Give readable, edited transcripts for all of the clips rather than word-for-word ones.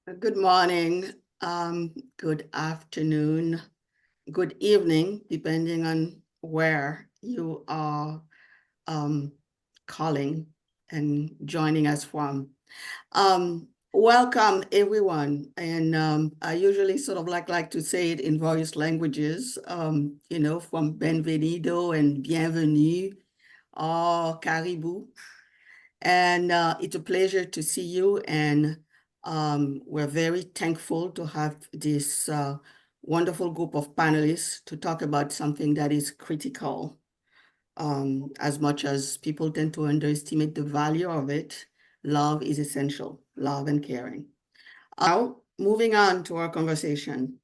Good morning, good afternoon, good evening, depending on where you are um, calling and joining us from. Welcome, everyone. And I usually sort of like to say it in various languages, from Benvenido and Bienvenue or Caribou. And it's a pleasure to see you. And we're very thankful to have this wonderful group of panelists to talk about something that is critical. As much as people tend to underestimate the value of it, love is essential, love and caring. Now, moving on to our conversation.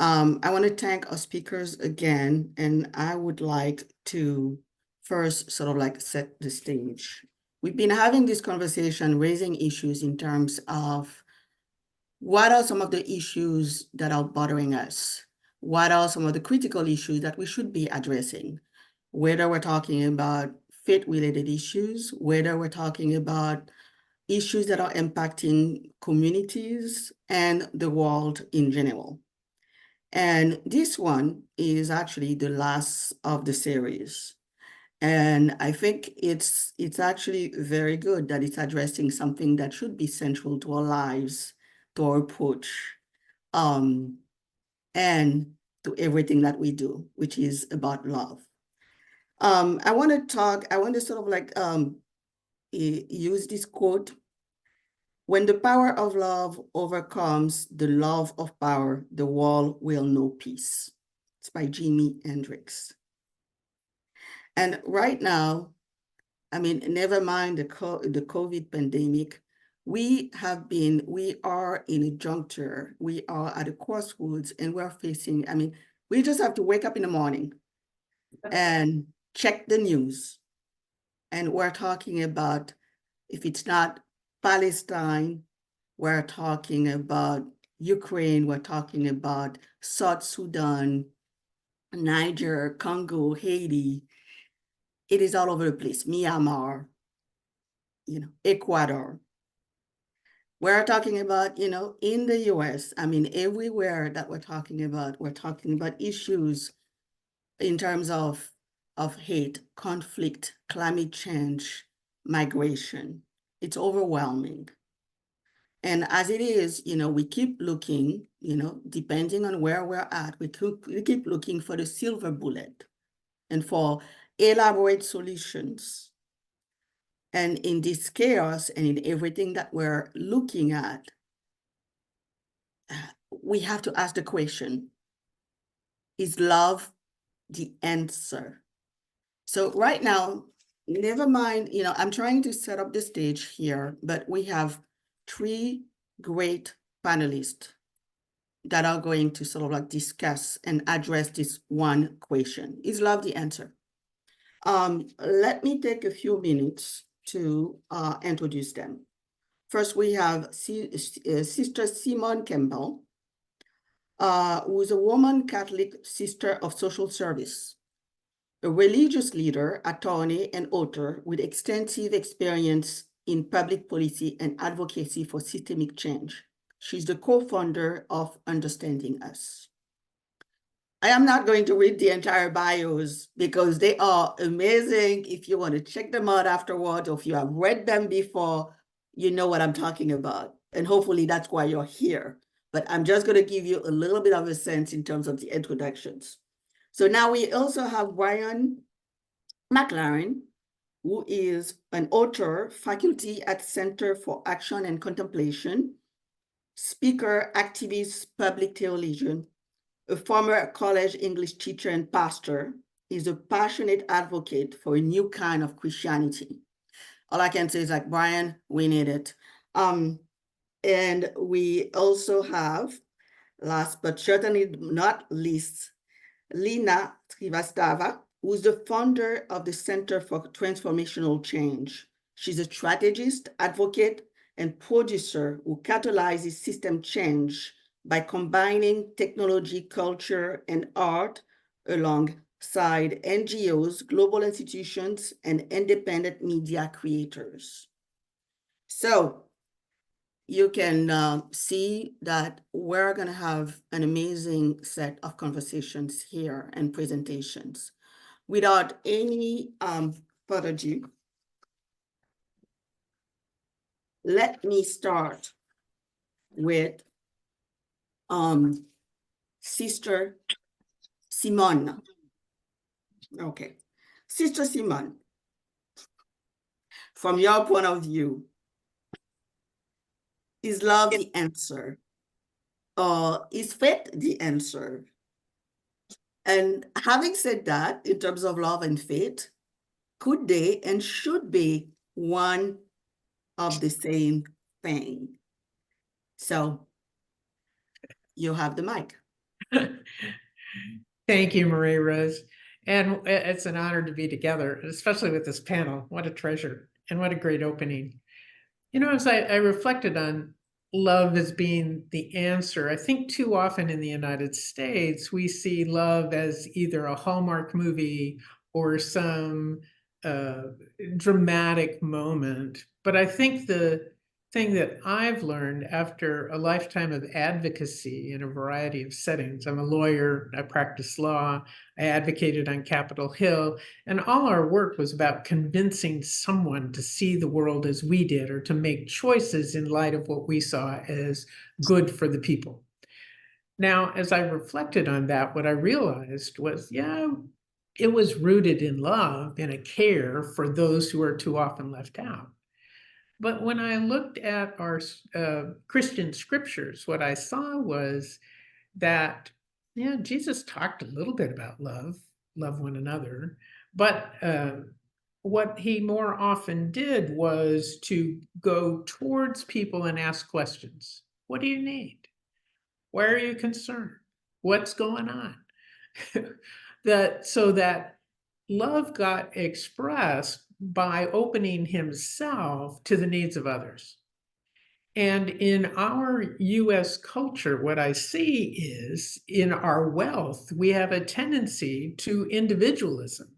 I want to thank our speakers again, and I would like to first sort of like set the stage. We've been having this conversation, raising issues in terms of what are some of the issues that are bothering us? What are some of the critical issues that we should be addressing? Whether we're talking about faith-related issues, whether we're talking about issues that are impacting communities and the world in general. And this one is actually the last of the series. And I think it's actually very good that it's addressing something that should be central to our lives, to our approach, and to everything that we do, which is about love. I want to sort of like use this quote: "When the power of love overcomes the love of power, the world will know peace." It's by Jimi Hendrix. And right now, I mean, never mind the COVID pandemic, we are in a juncture, we are at a crossroads, and we're facing, I mean, we just have to wake up in the morning and check the news. And we're talking about, if it's not Palestine, we're talking about Ukraine, we're talking about South Sudan, Niger, Congo, Haiti. It is all over the place. Myanmar, Ecuador. We're talking about, in the US, I mean, everywhere that we're talking about issues in terms of hate, conflict, climate change, migration. It's overwhelming. And as it is, we keep looking, depending on where we're at, we keep looking for the silver bullet and for elaborate solutions. And in this chaos and in everything that we're looking at, we have to ask the question, is love the answer? So right now, never mind, I'm trying to set up the stage here, but we have three great panelists that are going to sort of like discuss and address this one question. Is love the answer? Let me take a few minutes to introduce them. First, we have Sister Simone Campbell, who is a Roman Catholic sister of social service, a religious leader, attorney, and author with extensive experience in public policy and advocacy for systemic change. She's the co-founder of Understanding Us. I am not going to read the entire bios because they are amazing. If you want to check them out afterwards, or if you have read them before, you know what I'm talking about. And hopefully that's why you're here. But I'm just going to give you a little bit of a sense in terms of the introductions. So now we also have Brian McLaren, who is an author, faculty at Center for Action and Contemplation, speaker, activist, public theologian, a former college English teacher and pastor, is a passionate advocate for a new kind of Christianity. All I can say is, like, Brian, we need it. And we also have, last but certainly not least, Lina Srivastava, who's the founder of the Center for Transformational Change. She's a strategist, advocate, and producer who catalyzes system change by combining technology, culture, and art alongside NGOs, global institutions, and independent media creators. So, you can see that we're going to have an amazing set of conversations here and presentations. Without any further ado, let me start with Sister Simone. Okay, Sister Simone, from your point of view, is love the answer? Or is faith the answer? And having said that, in terms of love and faith, could they and should be one of the same thing? So you have the mic. Thank you, Marie Rose. And it's an honor to be together, especially with this panel. What a treasure and what a great opening. You know, as I reflected on love as being the answer, I think too often in the United States, we see love as either a Hallmark movie or some dramatic moment. But I think the thing that I've learned after a lifetime of advocacy in a variety of settings, I'm a lawyer, I practice law, I advocated on Capitol Hill, and all our work was about convincing someone to see the world as we did or to make choices in light of what we saw as good for the people. Now, as I reflected on that, what I realized was, yeah, it was rooted in love and a care for those who are too often left out. But when I looked at our Christian scriptures, what I saw was that, yeah, Jesus talked a little bit about love one another, but what he more often did was to go towards people and ask questions. What do you need? Why are you concerned? What's going on? So that love got expressed by opening himself to the needs of others. And in our US culture, what I see is in our wealth, we have a tendency to individualism,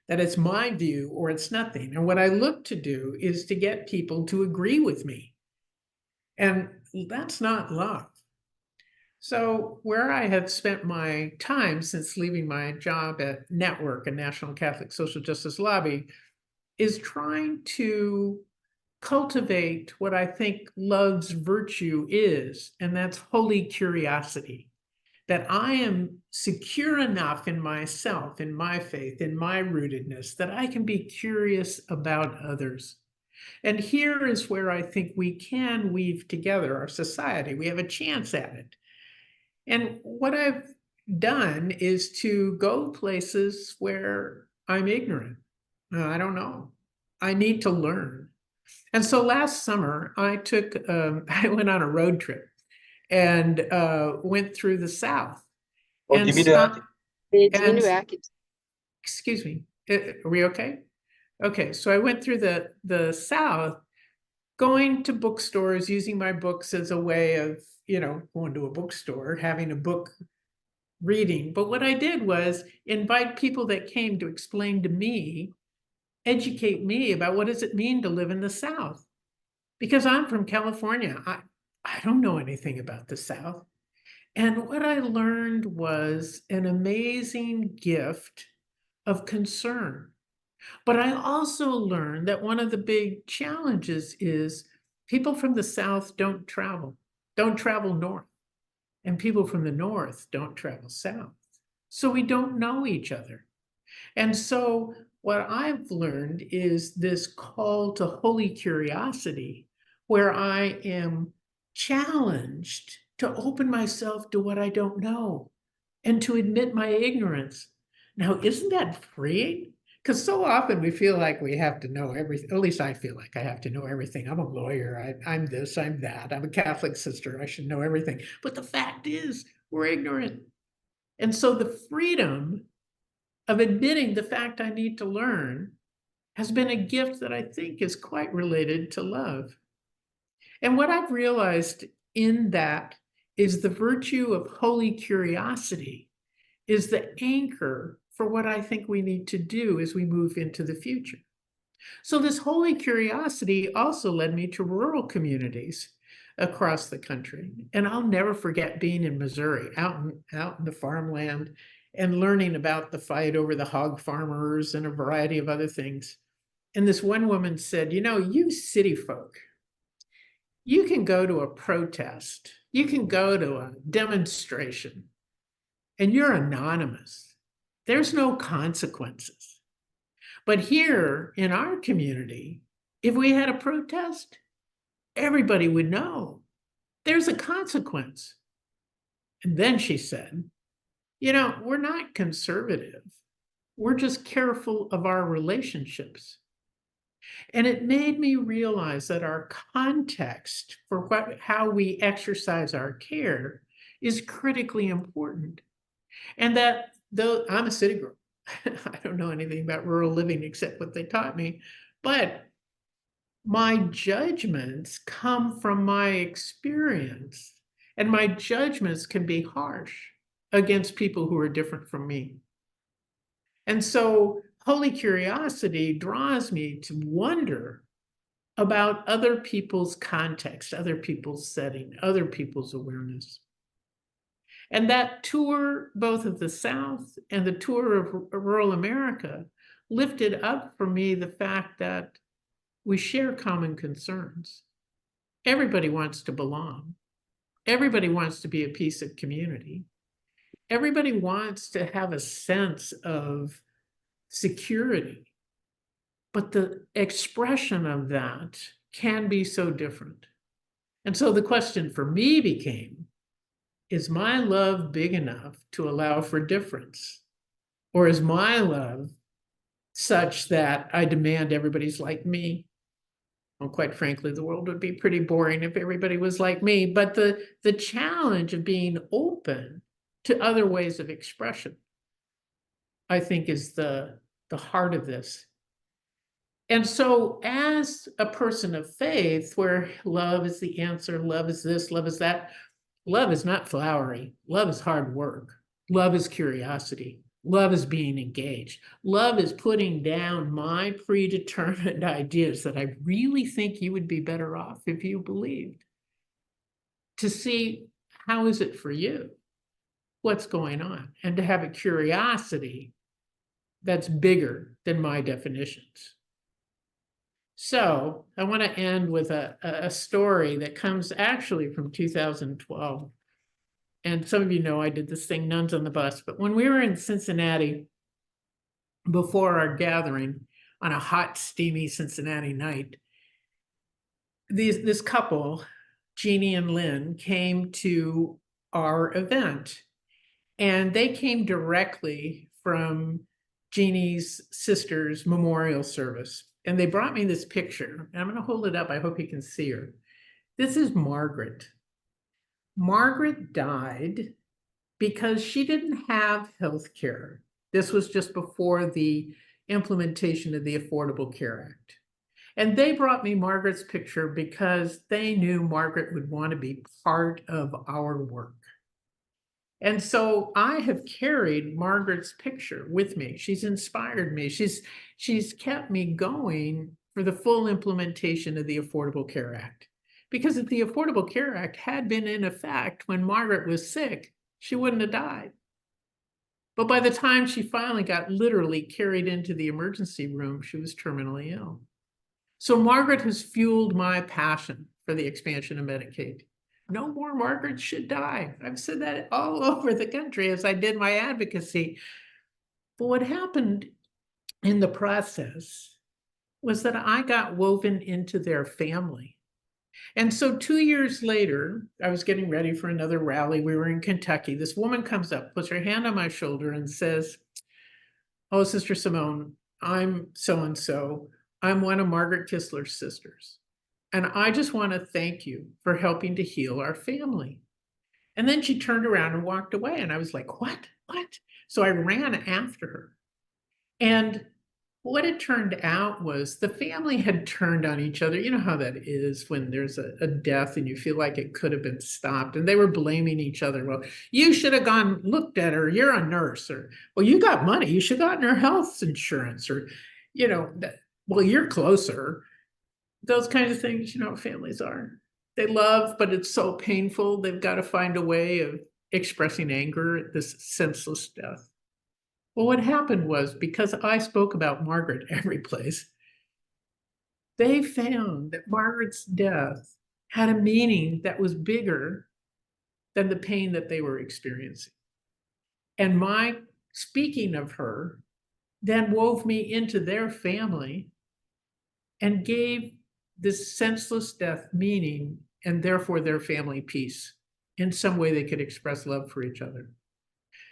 that it's my view or it's nothing. And what I look to do is to get people to agree with me. And that's not love. So where I have spent my time since leaving my job at Network, a National Catholic Social Justice Lobby, is trying to cultivate what I think love's virtue is, and that's holy curiosity. That I am secure enough in myself, in my faith, in my rootedness, that I can be curious about others. And here is where I think we can weave together our society. We have a chance at it. And what I've done is to go places where I'm ignorant. I don't know. I need to learn. And so last summer, I went on a road trip and went through the South. And stopped. Excuse me, are we okay? Okay, so I went through the South, going to bookstores, using my books as a way of, going to a bookstore, having a book reading. But what I did was invite people that came to explain to me, educate me about what does it mean to live in the South. Because I'm from California, I don't know anything about the South. And what I learned was an amazing gift of concern. But I also learned that one of the big challenges is people from the South don't travel north. And people from the North don't travel south. So we don't know each other. And so what I've learned is this call to holy curiosity, where I am challenged to open myself to what I don't know and to admit my ignorance. Now, isn't that freeing? Because so often we feel like we have to know everything. At least I feel like I have to know everything. I'm a lawyer. I'm this, I'm that. I'm a Catholic sister. I should know everything. But the fact is, we're ignorant. And so the freedom of admitting the fact I need to learn has been a gift that I think is quite related to love. And what I've realized in that is the virtue of holy curiosity is the anchor for what I think we need to do as we move into the future. So this holy curiosity also led me to rural communities across the country. And I'll never forget being in Missouri, out in the farmland, and learning about the fight over the hog farmers and a variety of other things. And this one woman said, you know, you city folk, you can go to a protest, you can go to a demonstration, and you're anonymous. There's no consequences. But here in our community, if we had a protest, everybody would know there's a consequence. And then she said, you know, we're not conservative. We're just careful of our relationships. And it made me realize that our context for how we exercise our care is critically important. And that though I'm a city girl, I don't know anything about rural living except what they taught me, but my judgments come from my experience, and my judgments can be harsh against people who are different from me. And so holy curiosity draws me to wonder about other people's context, other people's setting, other people's awareness. And that tour, both of the South and the tour of rural America, lifted up for me the fact that we share common concerns. Everybody wants to belong. Everybody wants to be a piece of community. Everybody wants to have a sense of security. But the expression of that can be so different. And so the question for me became, is my love big enough to allow for difference? Or is my love such that I demand everybody's like me? Well, quite frankly, the world would be pretty boring if everybody was like me. But the challenge of being open to other ways of expression, I think, is the heart of this. And so as a person of faith, where love is the answer, love is this, love is that, love is not flowery. Love is hard work. Love is curiosity. Love is being engaged. Love is putting down my predetermined ideas that I really think you would be better off if you believed. To see, how is it for you? What's going on? And to have a curiosity that's bigger than my definitions. So I want to end with a story that comes actually from 2012. And some of you know I did this thing, Nuns on the Bus. But when we were in Cincinnati before our gathering on a hot, steamy Cincinnati night, this couple, Jeannie and Lynn, came to our event. And they came directly from Jeannie's sister's memorial service. And they brought me this picture. And I'm going to hold it up. I hope you can see her. This is Margaret. Margaret died because she didn't have health care. This was just before the implementation of the Affordable Care Act. And they brought me Margaret's picture because they knew Margaret would want to be part of our work. And so I have carried Margaret's picture with me. She's inspired me. She's kept me going for the full implementation of the Affordable Care Act. Because if the Affordable Care Act had been in effect when Margaret was sick, she wouldn't have died. But by the time she finally got literally carried into the emergency room, she was terminally ill. So Margaret has fueled my passion for the expansion of Medicaid. No more Margaret should die. I've said that all over the country as I did my advocacy. But what happened in the process was that I got woven into their family. And so 2 years later, I was getting ready for another rally. We were in Kentucky. This woman comes up, puts her hand on my shoulder and says, "Oh, Sister Simone, I'm so-and-so. I'm one of Margaret Kistler's sisters. And I just want to thank you for helping to heal our family." And then she turned around and walked away. And I was like, what? So I ran after her. And what it turned out was the family had turned on each other. You know how that is when there's a death and you feel like it could have been stopped. And they were blaming each other. Well, you should have gone, looked at her. You're a nurse. Or, well, you got money. You should have gotten her health insurance. Or, well, you're closer. Those kinds of things, you know what families are. They love, but it's so painful. They've got to find a way of expressing anger at this senseless death. Well, what happened was, because I spoke about Margaret every place, they found that Margaret's death had a meaning that was bigger than the pain that they were experiencing. And my speaking of her then wove me into their family and gave this senseless death meaning, and therefore their family peace. In some way, they could express love for each other.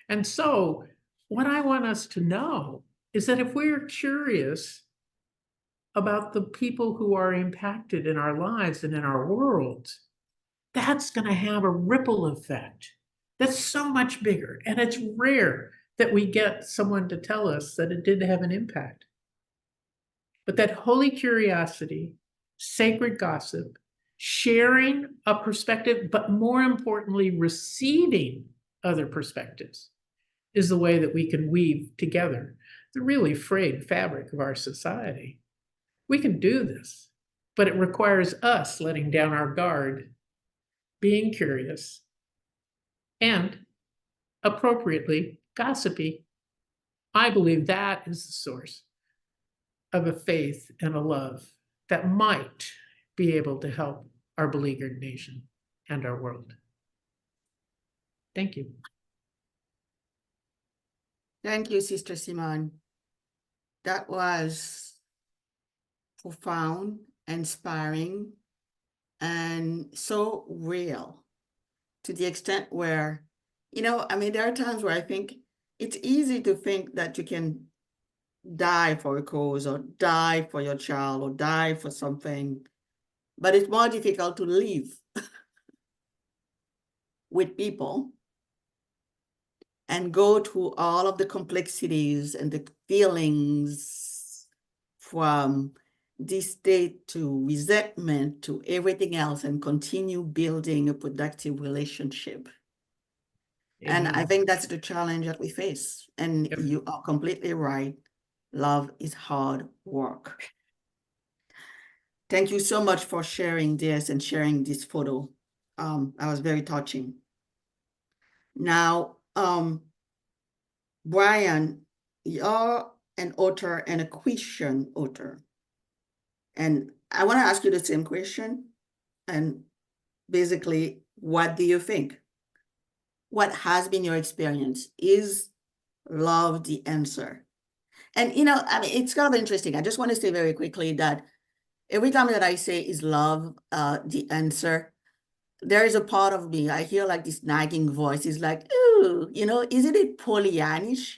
And so, what I want us to know is that if we're curious about the people who are impacted in our lives and in our worlds, that's going to have a ripple effect that's so much bigger. And it's rare that we get someone to tell us that it did have an impact. But that holy curiosity, sacred gossip, sharing a perspective, but more importantly, receiving other perspectives, is the way that we can weave together the really frayed fabric of our society. We can do this, but it requires us letting down our guard, being curious, and appropriately gossipy. I believe that is the source of a faith and a love that might be able to help our beleaguered nation and our world. Thank you. Thank you, Sister Simone. That was profound, inspiring, and so real, to the extent where, I mean, there are times where I think it's easy to think that you can die for a cause or die for your child or die for something, but it's more difficult to live with people and go through all of the complexities and the feelings, from disdain to resentment to everything else, and continue building a productive relationship. And I think that's the challenge that we face. And Yep. You are completely right. Love is hard work. Thank you so much for sharing this and sharing this photo. That was very touching. Now, Brian, you're an author and a Christian author. And I want to ask you the same question. And basically, what do you think? What has been your experience? Is love the answer? And, I mean, it's kind of interesting. I just want to say very quickly that every time that I say, is love the answer, there is a part of me, I hear like this nagging voice is like, ooh, isn't it Pollyannish?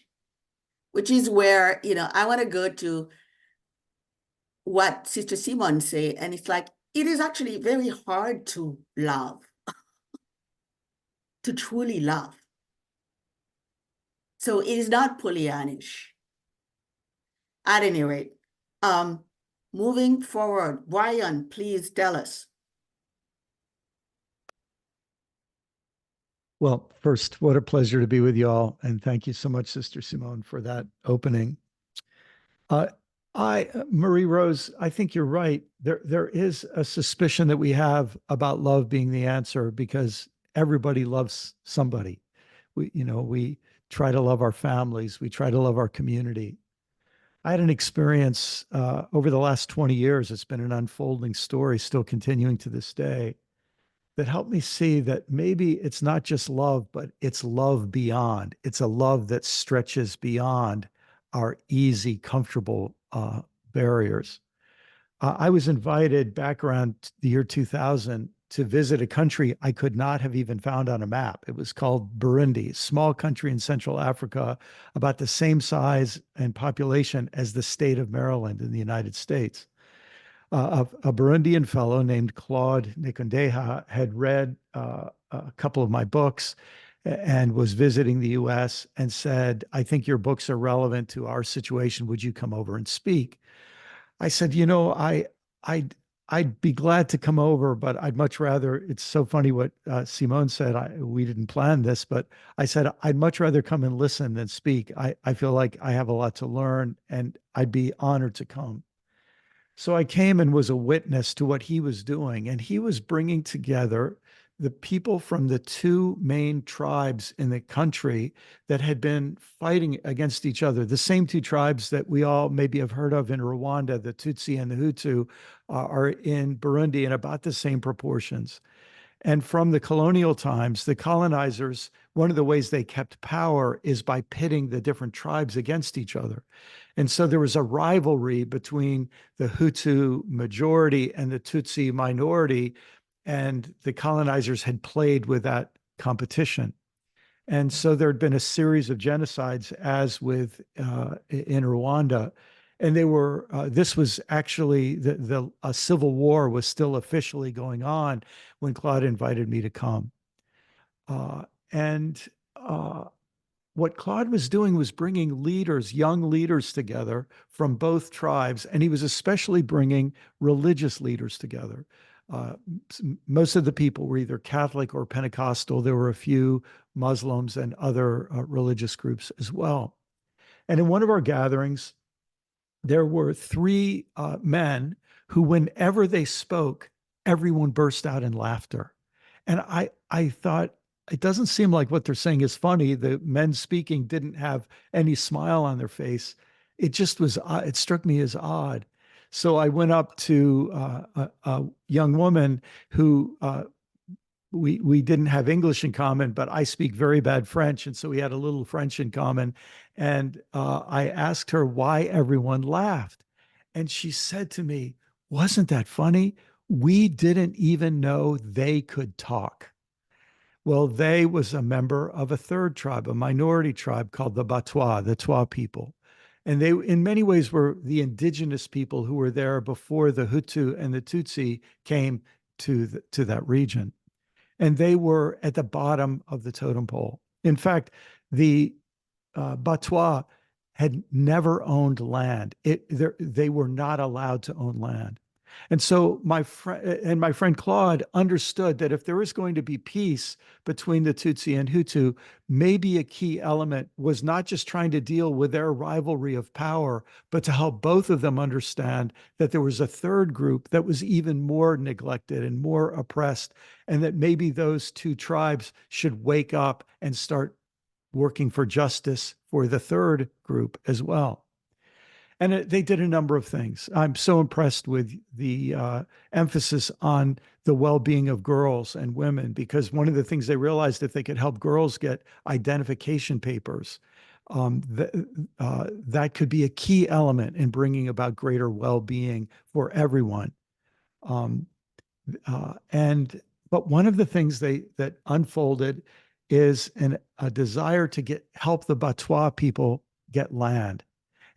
Which is where, I want to go to what Sister Simone said. And it's like, it is actually very hard to love, to truly love. So it is not Pollyannish. At any rate, moving forward, Brian, please tell us. Well, first, what a pleasure to be with you all. And thank you so much, Sister Simone, for that opening. Marie Rose, I think you're right. There is a suspicion that we have about love being the answer, because everybody loves somebody. We try to love our families. We try to love our community. I had an experience over the last 20 years. It's been an unfolding story, still continuing to this day, that helped me see that maybe it's not just love, but it's love beyond. It's a love that stretches beyond our easy, comfortable barriers. I was invited back around the year 2000 to visit a country I could not have even found on a map. It was called Burundi, a small country in Central Africa, about the same size and population as the state of Maryland in the United States. A Burundian fellow named Claude Nikondeha had read a couple of my books and was visiting the US and said, I think your books are relevant to our situation. Would you come over and speak? I said, I'd be glad to come over, but I'd much rather, it's so funny what Simone said, we didn't plan this, but I said, I'd much rather come and listen than speak. I feel like I have a lot to learn, and I'd be honored to come. So I came and was a witness to what he was doing, and he was bringing together the people from the two main tribes in the country that had been fighting against each other. The same two tribes that we all maybe have heard of in Rwanda, the Tutsi and the Hutu, are in Burundi in about the same proportions. And from the colonial times, the colonizers, one of the ways they kept power is by pitting the different tribes against each other. And so there was a rivalry between the Hutu majority and the Tutsi minority, and the colonizers had played with that competition. And so there had been a series of genocides, as with in Rwanda. And they were, this was actually, a civil war was still officially going on when Claude invited me to come. And what Claude was doing was bringing leaders, young leaders together from both tribes. And he was especially bringing religious leaders together. Most of the people were either Catholic or Pentecostal. There were a few Muslims and other religious groups as well. And in one of our gatherings, there were three men who, whenever they spoke, everyone burst out in laughter. And I thought, it doesn't seem like what they're saying is funny. The men speaking didn't have any smile on their face. It just was, it struck me as odd. So I went up to a young woman who we didn't have English in common, but I speak very bad French. And so we had a little French in common. And I asked her why everyone laughed. And she said to me, "Wasn't that funny? We didn't even know they could talk." Well, they was a member of a third tribe, a minority tribe called the Batwa, the Twa people. And they, in many ways, were the indigenous people who were there before the Hutu and the Tutsi came to that region. And they were at the bottom of the totem pole. In fact, the Batwa had never owned land. They were not allowed to own land. And so my friend Claude understood that if there was going to be peace between the Tutsi and Hutu, maybe a key element was not just trying to deal with their rivalry of power, but to help both of them understand that there was a third group that was even more neglected and more oppressed, and that maybe those two tribes should wake up and start working for justice for the third group as well. And they did a number of things. I'm so impressed with the emphasis on the well-being of girls and women, because one of the things they realized, if they could help girls get identification papers, that could be a key element in bringing about greater well-being for everyone. But one of the things that unfolded is a desire to help the Batwa people get land.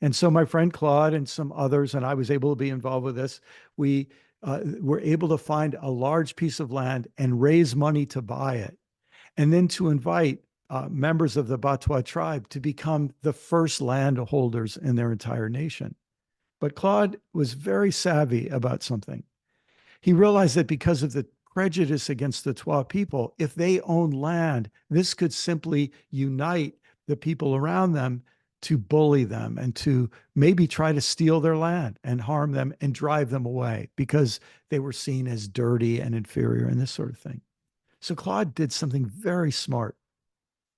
And so my friend Claude and some others, and I was able to be involved with this, we were able to find a large piece of land and raise money to buy it, and then to invite members of the Batwa tribe to become the first landholders in their entire nation. But Claude was very savvy about something. He realized that because of the prejudice against the Twa people, if they owned land, this could simply unite the people around them to bully them and to maybe try to steal their land and harm them and drive them away because they were seen as dirty and inferior and this sort of thing. So Claude did something very smart.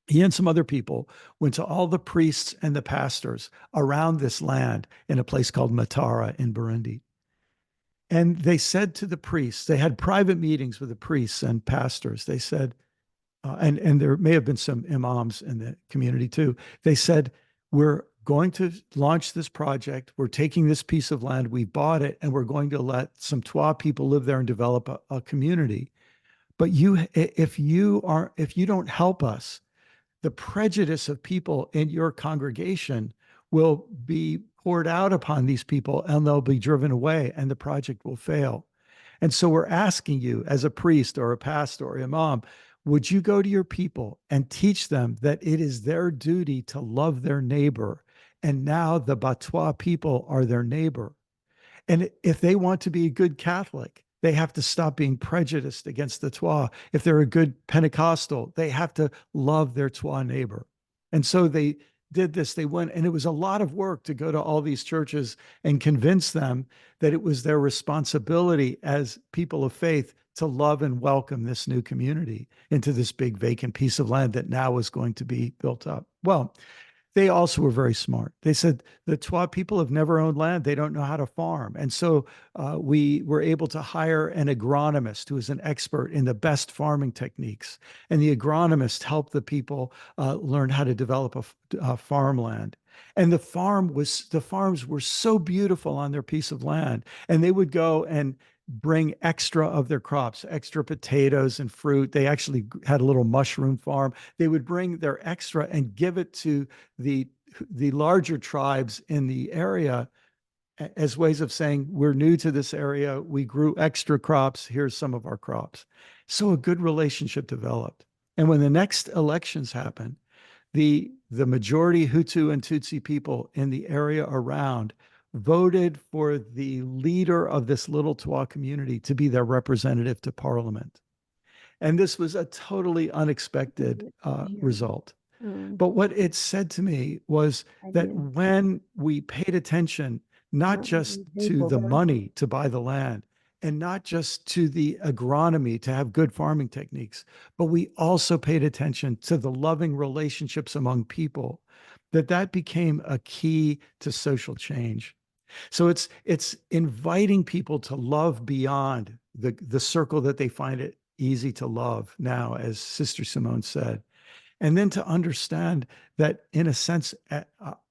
He and some other people went to all the priests and the pastors around this land in a place called Matara in Burundi. And they said to the priests, they had private meetings with the priests and pastors. They said, and there may have been some imams in the community too. They said, "We're going to launch this project. We're taking this piece of land. We bought it, and we're going to let some Twa people live there and develop a community. But if you don't help us, the prejudice of people in your congregation will be poured out upon these people, and they'll be driven away, and the project will fail. And so we're asking you, as a priest or a pastor or imam, would you go to your people and teach them that it is their duty to love their neighbor? And now the Batwa people are their neighbor. And if they want to be a good Catholic, they have to stop being prejudiced against the Twa. If they're a good Pentecostal, they have to love their Twa neighbor." And so they did this. They went, and it was a lot of work to go to all these churches and convince them that it was their responsibility as people of faith to love and welcome this new community into this big vacant piece of land that now was going to be built up. Well, they also were very smart. They said the Twa people have never owned land. They don't know how to farm. And so we were able to hire an agronomist who is an expert in the best farming techniques. And the agronomist helped the people learn how to develop a farmland. And the farms were so beautiful on their piece of land. And they would go and bring extra of their crops, extra potatoes and fruit. They actually had a little mushroom farm. They would bring their extra and give it to the larger tribes in the area as ways of saying, we're new to this area. We grew extra crops. Here's some of our crops. So a good relationship developed. And when the next elections happened, the majority Hutu and Tutsi people in the area around voted for the leader of this little Twa community to be their representative to parliament. And this was a totally unexpected result. But what it said to me was that when we paid attention, not just to the money to buy the land, and not just to the agronomy to have good farming techniques, but we also paid attention to the loving relationships among people, that became a key to social change. So it's inviting people to love beyond the circle that they find it easy to love now, as Sister Simone said. And then to understand that, in a sense,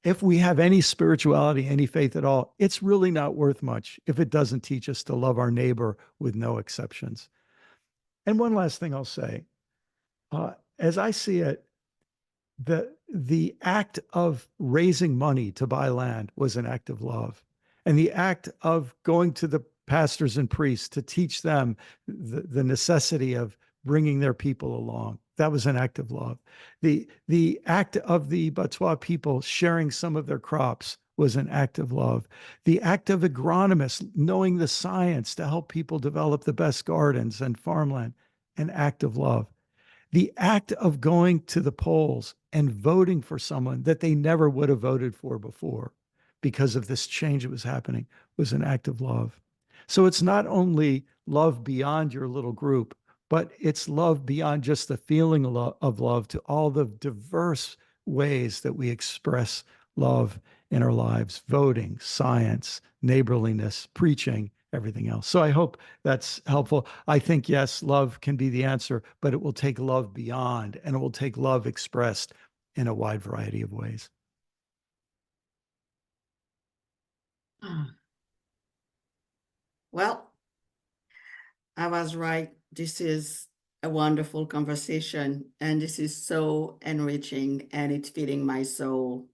if we have any spirituality, any faith at all, it's really not worth much if it doesn't teach us to love our neighbor with no exceptions. And one last thing I'll say, as I see it, the act of raising money to buy land was an act of love. And the act of going to the pastors and priests to teach them the necessity of bringing their people along, that was an act of love. The act of the Batwa people sharing some of their crops was an act of love. The act of agronomists knowing the science to help people develop the best gardens and farmland, an act of love. The act of going to the polls and voting for someone that they never would have voted for before because of this change that was happening was an act of love. So it's not only love beyond your little group, but it's love beyond just the feeling of love to all the diverse ways that we express love in our lives: voting, science, neighborliness, preaching, everything else. So I hope that's helpful. I think, yes, love can be the answer, but it will take love beyond, and it will take love expressed in a wide variety of ways. Well, I was right. This is a wonderful conversation, and this is so enriching, and it's feeding my soul.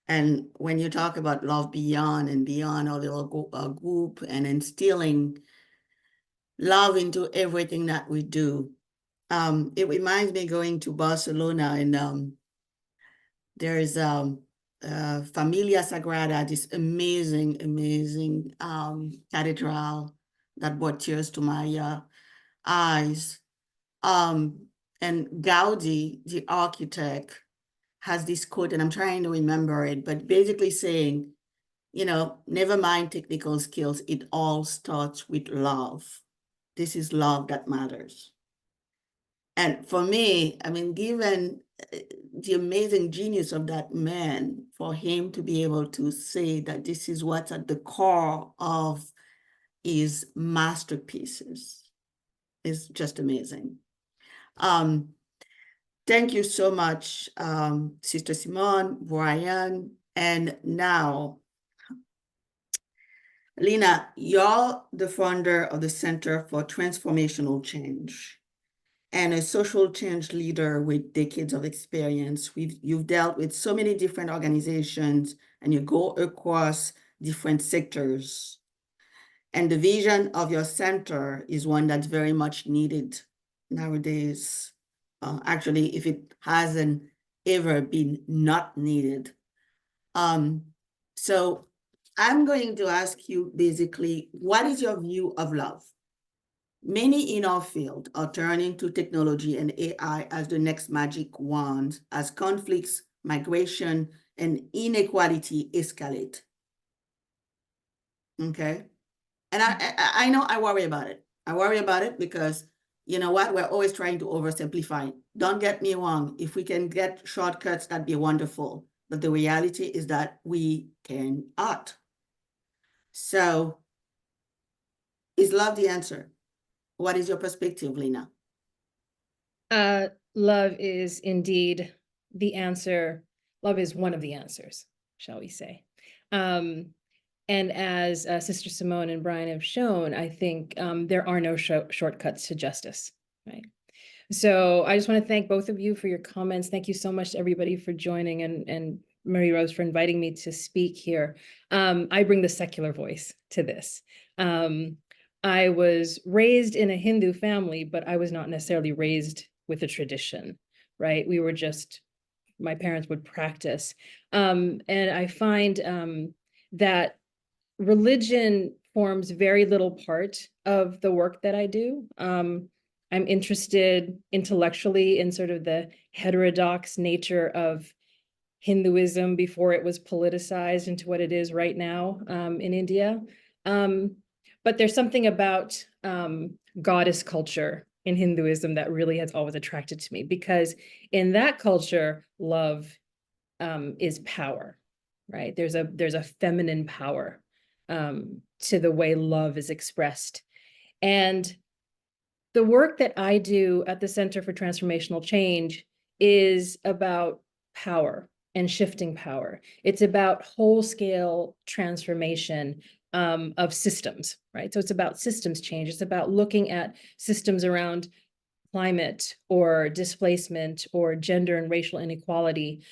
And when you talk about love beyond and beyond our little group, and instilling love into everything that we do, it reminds me going to Barcelona, and there is Familia Sagrada, this amazing cathedral that brought tears to my eyes. And Gaudi, the architect, has this quote, and I'm trying to remember it, but basically saying, never mind technical skills, it all starts with love. This is love that matters. And for me, I mean, given the amazing genius of that man, for him to be able to say that this is what's at the core of his masterpieces is just amazing. Thank you so much, Sister Simone, Brian, and now, Lina, you're the founder of the Center for Transformational Change and a social change leader with decades of experience. You've dealt with so many different organizations, and you go across different sectors. And the vision of your center is one that's very much needed nowadays. Actually, if it hasn't ever been not needed. So I'm going to ask you basically, what is your view of love? Many in our field are turning to technology and AI as the next magic wand, as conflicts migration, and inequality escalate. Okay? And I know I worry about it. I worry about it because, you know what, we're always trying to oversimplify. Don't get me wrong. If we can get shortcuts, that'd be wonderful. But the reality is that we cannot. So, is love the answer? What is your perspective, Lina? Love is indeed the answer. Love is one of the answers, shall we say. And as Sister Simone and Brian have shown, I think there are no shortcuts to justice, right? So I just want to thank both of you for your comments. Thank you so much to everybody for joining, and Marie Rose for inviting me to speak here. I bring the secular voice to this. I was raised in a Hindu family, but I was not necessarily raised with a tradition, right? We were just, my parents would practice. And I find that religion forms very little part of the work that I do. I'm interested intellectually in sort of the heterodox nature of Hinduism before it was politicized into what it is right now in India. But there's something about goddess culture in Hinduism that really has always attracted to me, because in that culture, love is power, right? There's a feminine power to the way love is expressed. And the work that I do at the Center for Transformational Change is about power and shifting power. It's about whole-scale transformation of systems, right? So it's about systems change. It's about looking at systems around climate or displacement or gender and racial inequality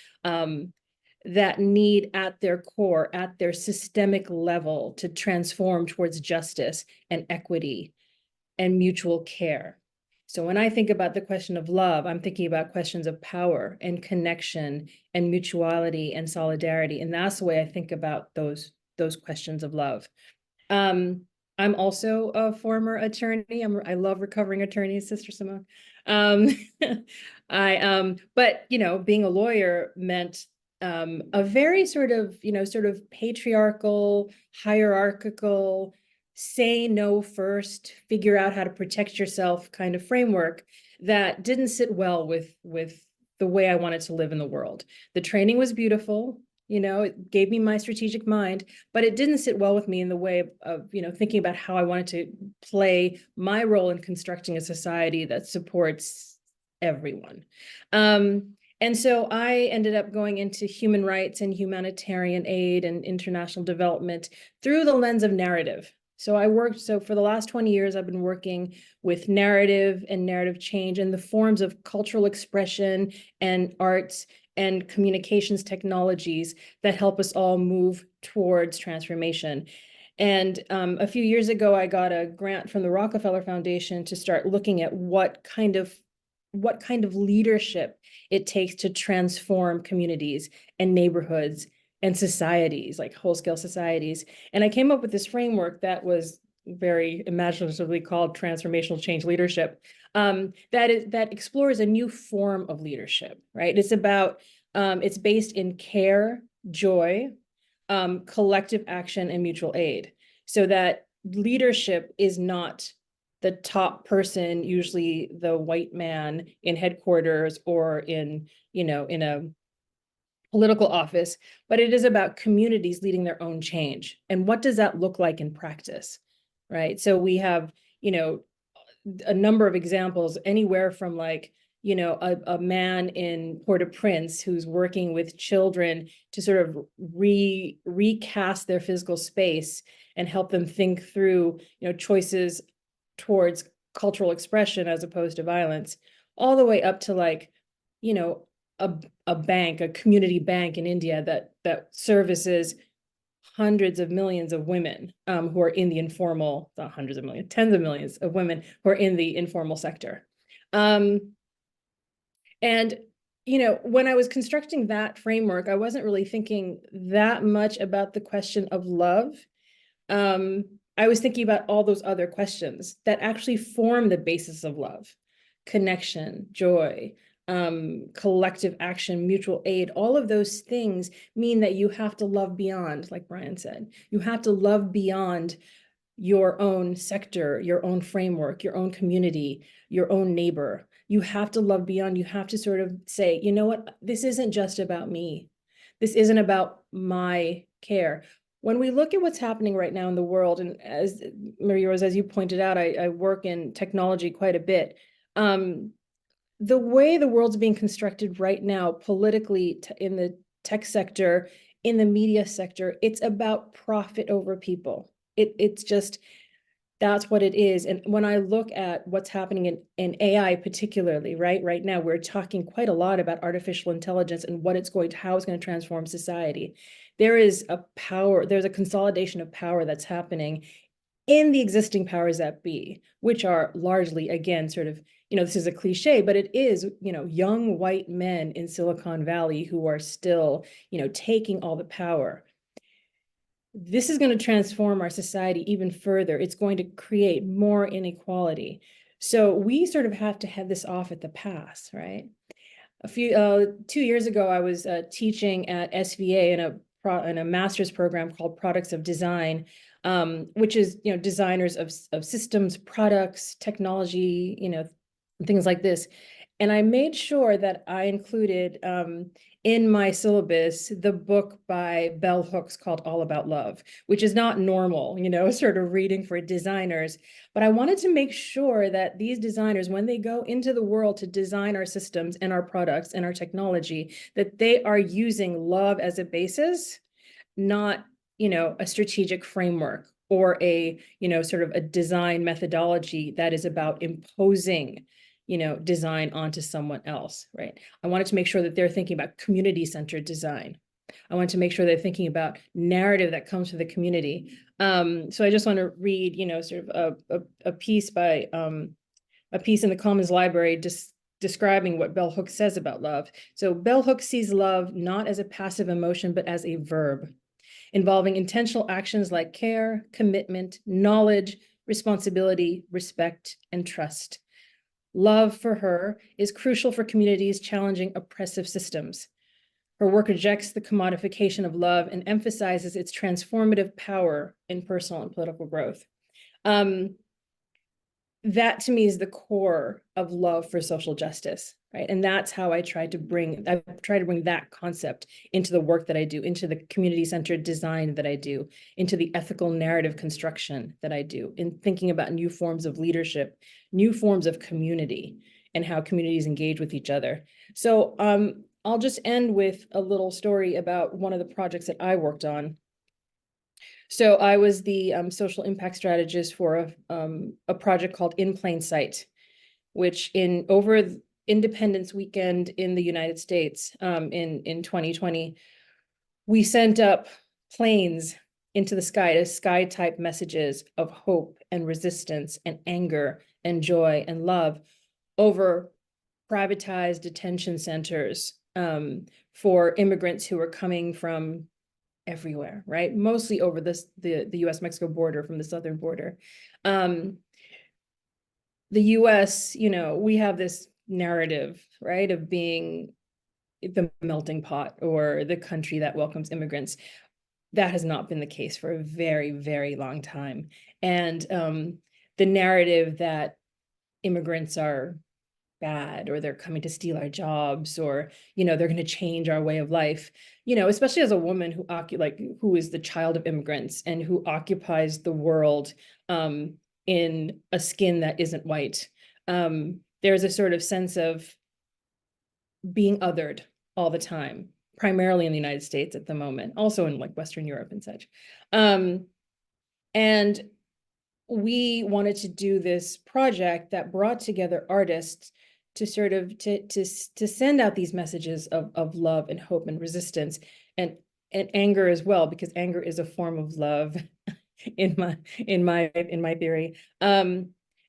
that need at their core, at their systemic level, to transform towards justice and equity and mutual care. So when I think about the question of love, I'm thinking about questions of power and connection and mutuality and solidarity. And that's the way I think about those questions of love. I'm also a former attorney. I love recovering attorneys, Sister Simone. But you know, being a lawyer meant a very sort of patriarchal, hierarchical, say no first, figure out how to protect yourself kind of framework that didn't sit well with the way I wanted to live in the world. The training was beautiful, you know, it gave me my strategic mind, but it didn't sit well with me in the way of you know, thinking about how I wanted to play my role in constructing a society that supports everyone. And so I ended up going into human rights and humanitarian aid and international development through the lens of narrative. So for the last 20 years, I've been working with narrative and narrative change in the forms of cultural expression and arts and communications technologies that help us all move towards transformation. And a few years ago, I got a grant from the Rockefeller Foundation to start looking at what kind of leadership it takes to transform communities and neighborhoods and societies, like whole-scale societies. And I came up with this framework that was very imaginatively called transformational change leadership, that explores a new form of leadership, right? It's about, it's based in care, joy, collective action, and mutual aid, so that leadership is not the top person, usually the white man in headquarters or in, you know, in a political office, but it is about communities leading their own change. And what does that look like in practice, right? So we have, you know, a number of examples, anywhere from like, you know, a man in Port-au-Prince who's working with children to sort of recast their physical space and help them think through, you know, choices towards cultural expression as opposed to violence, all the way up to like, you know, a bank, a community bank in India that services hundreds of millions of women who are in the informal, not hundreds of millions, tens of millions of women who are in the informal sector. And, you know, when I was constructing that framework, I wasn't really thinking that much about the question of love. I was thinking about all those other questions that actually form the basis of love: connection, joy, collective action, mutual aid, all of those things mean that you have to love beyond, like Brian said. You have to love beyond your own sector, your own framework, your own community, your own neighbor. You have to love beyond. You have to sort of say, you know what, this isn't just about me. This isn't about my care. When we look at what's happening right now in the world, and as Maria-Rose, as you pointed out, I work in technology quite a bit. The way the world's being constructed right now, politically, in the tech sector, in the media sector, it's about profit over people. It's just, that's what it is. And when I look at what's happening in AI particularly, right now, we're talking quite a lot about artificial intelligence and what it's going to, how it's going to transform society. There is a power, there's a consolidation of power that's happening in the existing powers that be, which are largely, again, sort of, this is a cliche, but it is, young white men in Silicon Valley who are still, taking all the power. This is going to transform our society even further. It's going to create more inequality. So we sort of have to head this off at the pass, right? 2 years ago, I was teaching at SVA in a master's program called Products of Design, which is, designers of systems, products, technology, things like this. And I made sure that I included in my syllabus the book by Bell Hooks called All About Love, which is not normal, sort of reading for designers. But I wanted to make sure that these designers, when they go into the world to design our systems and our products and our technology, that they are using love as a basis, not, a strategic framework or a, sort of a design methodology that is about imposing design onto someone else, right? I wanted to make sure that they're thinking about community-centered design. I wanted to make sure they're thinking about narrative that comes from the community. So I just want to read, sort of a piece by a piece in the Commons Library describing what Bell Hooks says about love. So Bell Hooks sees love not as a passive emotion, but as a verb involving intentional actions like care, commitment, knowledge, responsibility, respect, and trust. Love for her is crucial for communities challenging oppressive systems. Her work rejects the commodification of love and emphasizes its transformative power in personal and political growth. That to me is the core of love for social justice, right? And that's how I try to bring that concept into the work that I do, into the community-centered design that I do, into the ethical narrative construction that I do, in thinking about new forms of leadership, new forms of community, and how communities engage with each other. So I'll just end with a little story about one of the projects that I worked on. So I was the social impact strategist for a project called In Plain Sight, which over Independence Weekend in the United States in 2020, we sent up planes into the sky to sky-type messages of hope and resistance and anger and joy and love over privatized detention centers for immigrants who were coming from everywhere, right? Mostly over the US-Mexico border, from the southern border. The US, we have this narrative, right, of being the melting pot or the country that welcomes immigrants. That has not been the case for a very, very long time. And the narrative that immigrants are bad, or they're coming to steal our jobs, or they're going to change our way of life, especially as a woman who is the child of immigrants and who occupies the world in a skin that isn't white. There's a sort of sense of being othered all the time, primarily in the United States at the moment, also in like Western Europe and such. And we wanted to do this project that brought together artists to sort of to send out these messages of love and hope and resistance and anger as well, because anger is a form of love in my theory,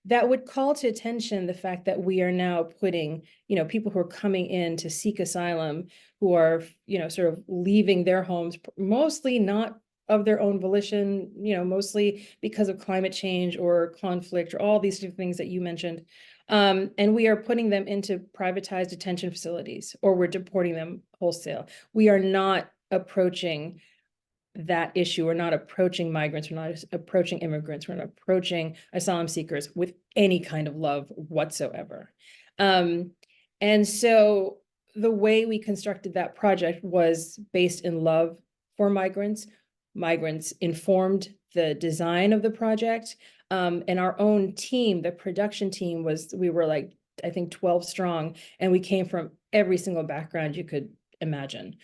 that would call to attention the fact that we are now putting, people who are coming in to seek asylum, who are, sort of leaving their homes, mostly not of their own volition, mostly because of climate change or conflict or all these different things that you mentioned. And we are putting them into privatized detention facilities, or we're deporting them wholesale. We are not approaching that issue. We're not approaching migrants. We're not approaching immigrants. We're not approaching asylum seekers with any kind of love whatsoever. And so the way we constructed that project was based in love for migrants. Migrants informed the design of the project. And our own team, the production team, we were like, I think 12 strong, and we came from every single background you could imagine.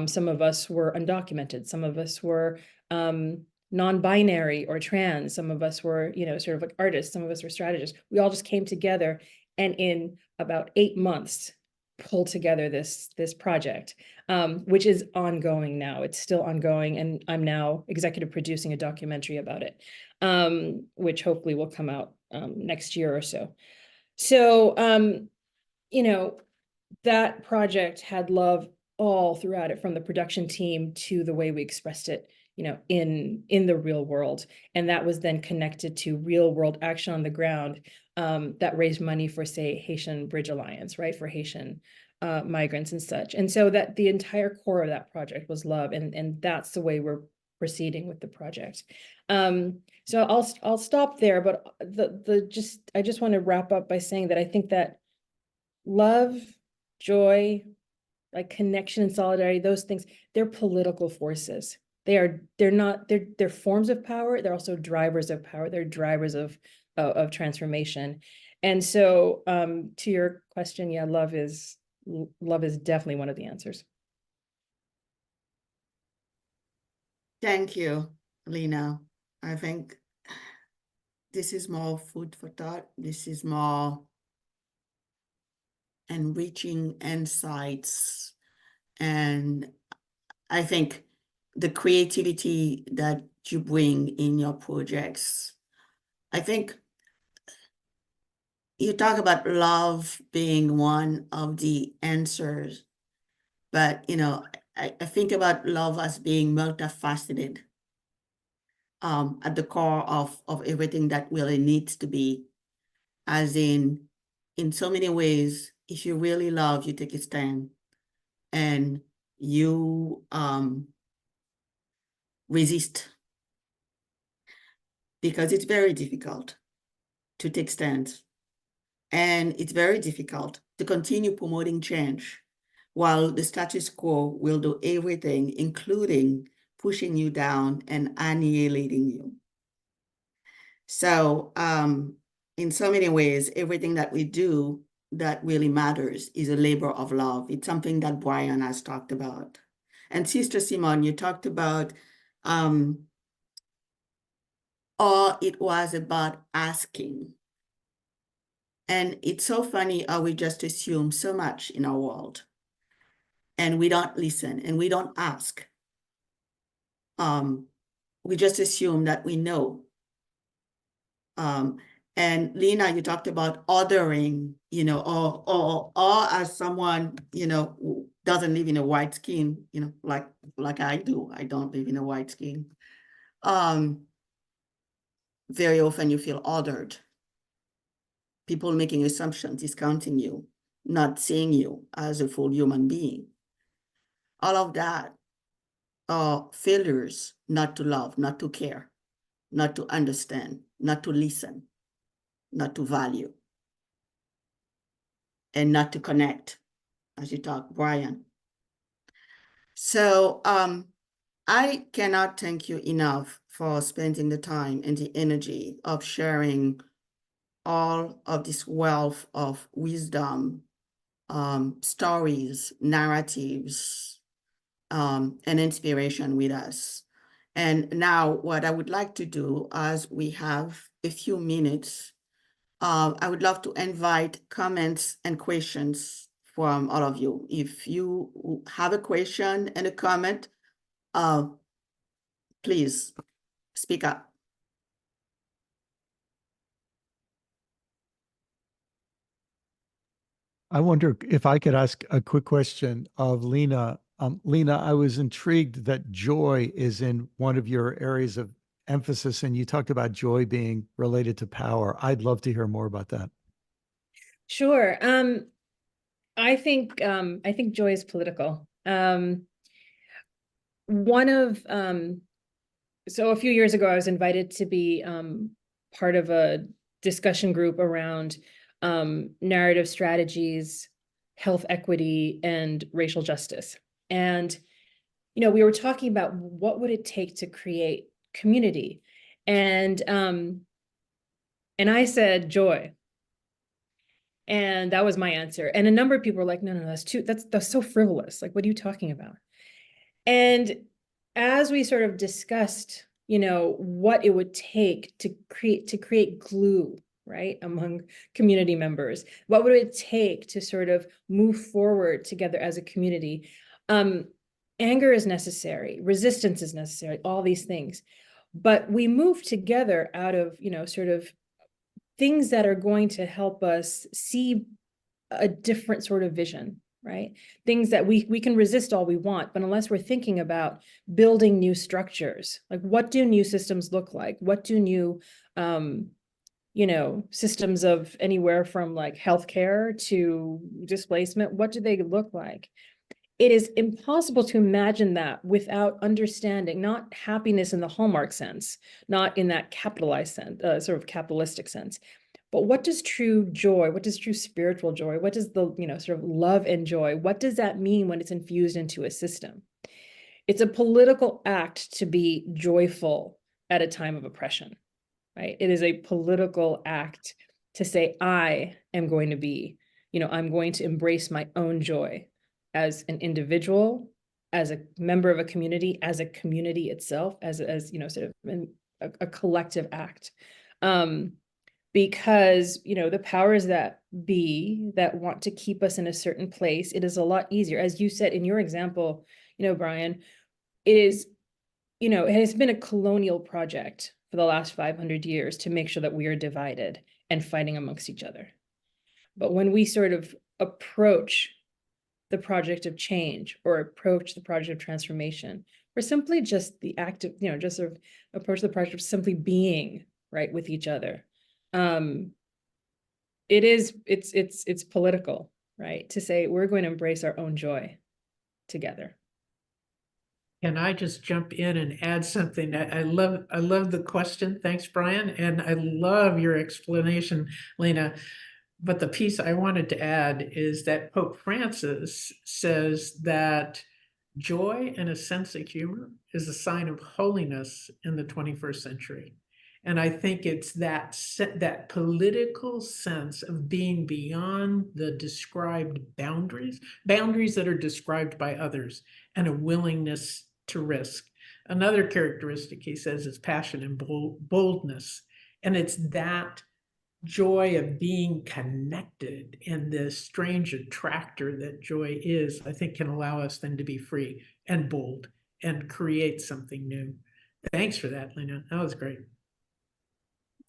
Some of us were undocumented, some of us were non-binary or trans, some of us were, sort of like artists, some of us were strategists. We all just came together, and in about 8 months pulled together this project, which is ongoing now. It's still ongoing, and I'm now executive producing a documentary about it, which hopefully will come out next year or so. So, that project had love all throughout it, from the production team to the way we expressed it, in the real world. And that was then connected to real world action on the ground, that raised money for, say, Haitian Bridge Alliance, right, for Haitian migrants and such. And so that the entire core of that project was love, and that's the way we're proceeding with the project. So I'll stop there, but I just want to wrap up by saying that I think that love, joy, like connection and solidarity, those things, they're political forces. They're forms of power. They're also drivers of power. They're drivers of transformation. And so, to your question, yeah, love is definitely one of the answers. Thank you, Lina. I think this is more food for thought. This is more enriching insights. And I think the creativity that you bring in your projects, I think you talk about love being one of the answers, but I think about love as being multifaceted, at the core of everything that really needs to be, as in so many ways, if you really love, you take a stand, and you resist, because it's very difficult to take stands, and it's very difficult to continue promoting change while the status quo will do everything, including pushing you down and annihilating you. So in so many ways, everything that we do that really matters is a labor of love. It's something that Brian has talked about. And Sister Simone, you talked about all it was about asking. And it's so funny how we just assume so much in our world, and we don't listen and we don't ask. We just assume that we know. And Lina, you talked about othering, or as someone, who doesn't live in a white skin, like I do. I don't live in a white skin. Very often you feel othered. People making assumptions, discounting you, not seeing you as a full human being. All of that are failures not to love, not to care, not to understand, not to listen, not to value, and not to connect, as you talk, Brian. So I cannot thank you enough for spending the time and the energy of sharing all of this wealth of wisdom, stories, narratives, and inspiration with us. And now what I would like to do, as we have a few minutes, I would love to invite comments and questions from all of you. If you have a question and a comment, please speak up. I wonder if I could ask a quick question of Lina. Lina, I was intrigued that joy is in one of your areas of emphasis, and you talked about joy being related to power. I'd love to hear more about that. Sure. I think joy is political. So a few years ago, I was invited to be part of a discussion group around narrative strategies, health equity, and racial justice. And, we were talking about what would it take to create community. And I said joy. And that was my answer. And a number of people were like, no, that's so frivolous. Like, what are you talking about? And as we sort of discussed, what it would take to create glue, right, among community members, what would it take to sort of move forward together as a community? Anger is necessary, resistance is necessary, all these things. But we move together out of, sort of things that are going to help us see a different sort of vision, right? Things that we can resist all we want, but unless we're thinking about building new structures, like what do new systems look like? What do new, systems of anywhere from like healthcare to displacement, what do they look like? It is impossible to imagine that without understanding, not happiness in the Hallmark sense, not in that capitalized sense, sort of capitalistic sense, but what does true joy, what does true spiritual joy, what does the, sort of love and joy, what does that mean when it's infused into a system? It's a political act to be joyful at a time of oppression, right? It is a political act to say, I am going to be, I'm going to embrace my own joy as an individual, as a member of a community, as a community itself, as sort of a collective act. Because, the powers that be that want to keep us in a certain place, it is a lot easier. As you said in your example, Brian, it is, it has been a colonial project for the last 500 years to make sure that we are divided and fighting amongst each other. But when we sort of approach the project of change or approach the project of transformation, or simply just the act of, just sort of approach the project of simply being right with each other. It's political, right? To say we're going to embrace our own joy together. Can I just jump in and add something? I love the question. Thanks, Brian. And I love your explanation, Lina. But the piece I wanted to add is that Pope Francis says that joy and a sense of humor is a sign of holiness in the 21st century. And I think it's that political sense of being beyond the described boundaries that are described by others, and a willingness to risk. Another characteristic, he says, is passion and boldness. And it's that joy of being connected and the strange attractor that joy is, I think, can allow us then to be free and bold and create something new. Thanks for that, Lina. That was great.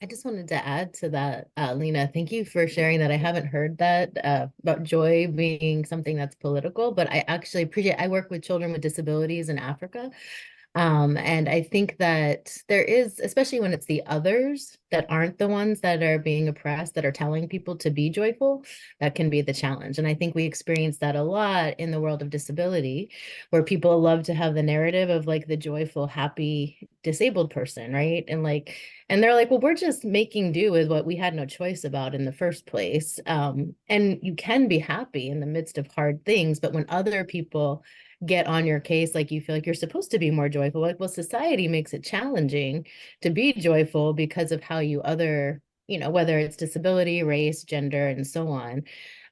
I just wanted to add to that, Lina, thank you for sharing that. I haven't heard that about joy being something that's political, but I actually appreciate, I work with children with disabilities in Africa. And I think that there is, especially when it's the others that aren't the ones that are being oppressed, that are telling people to be joyful, that can be the challenge. And I think we experience that a lot in the world of disability, where people love to have the narrative of like the joyful, happy, disabled person, right? And they're like, well, we're just making do with what we had no choice about in the first place. And you can be happy in the midst of hard things, but when other people get on your case, like you feel like you're supposed to be more joyful, like, well, society makes it challenging to be joyful because of how you other, whether it's disability, race, gender, and so on.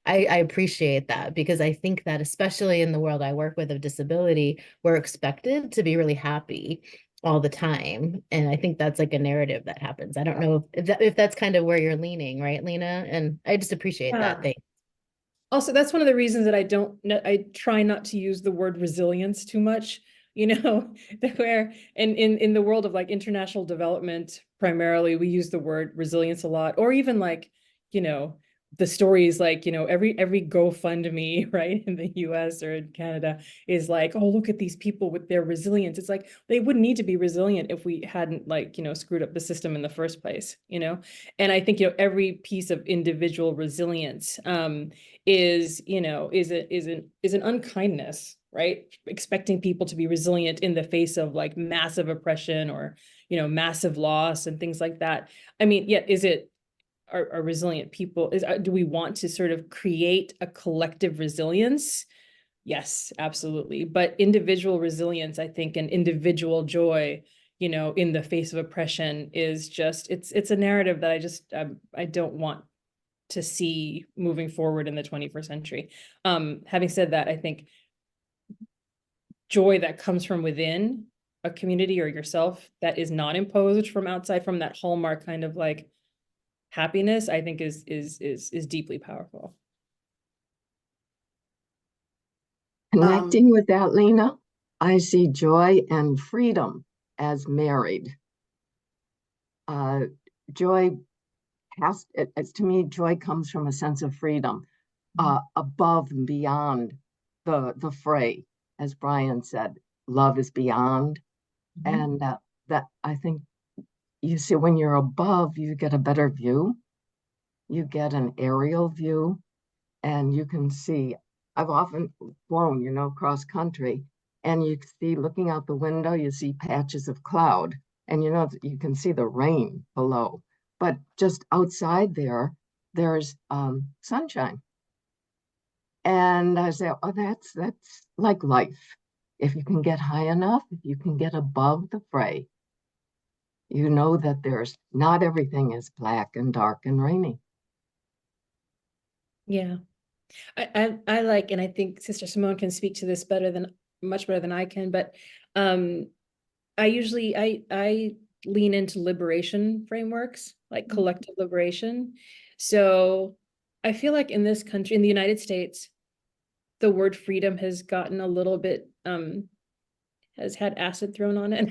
I appreciate that, because I think that especially in the world I work with of disability, we're expected to be really happy all the time. And I think that's like a narrative that happens. I don't know if that's kind of where you're leaning, right, Lina? And I just appreciate that thing. Also, that's one of the reasons that I try not to use the word resilience too much, where in the world of like international development, primarily, we use the word resilience a lot, or even like, the stories like, every GoFundMe, right, in the US or in Canada is like, oh, look at these people with their resilience. It's like, they wouldn't need to be resilient if we hadn't like, screwed up the system in the first place, And I think, every piece of individual resilience is an unkindness, right? Expecting people to be resilient in the face of like massive oppression or, massive loss and things like that. I mean, yet are resilient people do we want to sort of create a collective resilience? Yes, absolutely. But individual resilience, I think, and individual joy, in the face of oppression is just, it's a narrative that I don't want to see moving forward in the 21st century. Having said that, I think joy that comes from within a community or yourself that is not imposed from outside, from that hallmark kind of like happiness, I think is deeply powerful. Connecting with that, Lina, I see joy and freedom as married. Joy to me, joy comes from a sense of freedom, above and beyond the fray. As Brian said, love is beyond. And that I think you see, when you're above, you get a better view. You get an aerial view, and you can see. I've often flown, cross country, and you see, looking out the window, you see patches of cloud, and you can see the rain below. But just outside there's sunshine. And I say, oh, that's like life. If you can get high enough, if you can get above the fray, you know that there's not everything is black and dark and rainy. Yeah. I like, and I think Sister Simone can speak to this much better than I can, but I usually I lean into liberation frameworks, like collective liberation. So I feel like in this country, in the United States, the word freedom has gotten a little bit has had acid thrown on it.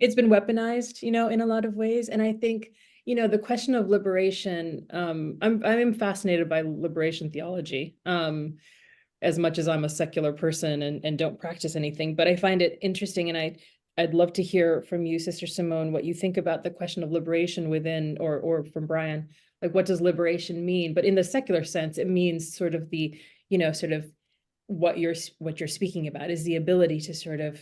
It's been weaponized, in a lot of ways. And I think, the question of liberation, I'm fascinated by liberation theology, as much as I'm a secular person and don't practice anything, but I find it interesting. And I'd love to hear from you, Sister Simone, what you think about the question of liberation within, or from Brian, like, what does liberation mean? But in the secular sense, it means sort of the, sort of what you're speaking about is the ability to sort of,